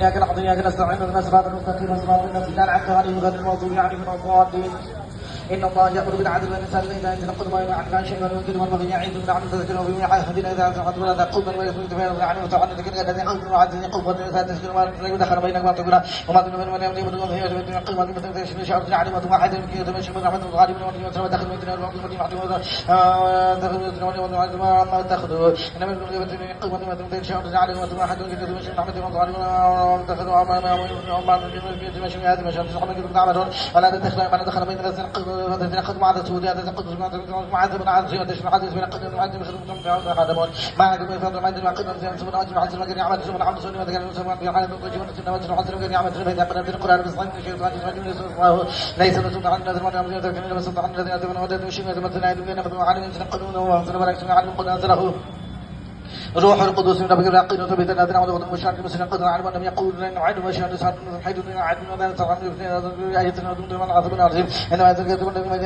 إياك نعبد وإياك نستعين اهدنا الصراط المستقيم صراط الذين أنعمت عليهم غير المغضوب عليهم ولا الضالين. إن الله يأمر بالعدل والإحسان وإيتاء ذي القربى وينهى عن الفحشاء والمنكر والبغي يعظكم لعلكم تذكرون وبما يعهدنا إذا أنتم ولا تقوموا ولا تفسدوا في الأرض وتعالوا ذكر الذي أنزل وعزني قوة الإنسان تشكر ما دخل بينك وتقول وما دون من يملك من وهي من قوة من تشكر شعب علم واحد من كي يتمشى من رحمة الغالب من يوم دخل من الأرض ومن يعطي ما تأخذوا إنما من قوة من تشكر علم واحد من كي يتمشى من رحمة الغالب من دخل وما يتمشى من هذا مشان صحبه كتب تعملون ولا تدخل من دخل بين الناس قد مع السعودية تقدس مع ذبنا عن زيادة حديث من قد معدل خدمة في خدمون ما عندما يفضل معدل ما قدم زي سبحان الله عز وجل يعمل سبحان عبد سوني وذكر سبحان في حالة القجون السنة والسنة عز وجل يعمل سبحان يقرأ في القرآن بالصحيح من شيء الله ليس رسول عن الذين ما يعملون ذلك إلا بس عن الذين أتمنوا ودد وشيء مثلا يدون مثلا علم سنقلون وسنة ولا سنة علم قد أنزله روح القدس من ربك العقيد وثبت الذين عملوا وضعوا مشاكل مسلم قد علموا أنهم يقولون أن نعد وشهد سعد من حيث نعد وذلك سعد من آية ندون من العظيم العظيم إنما يتذكرون من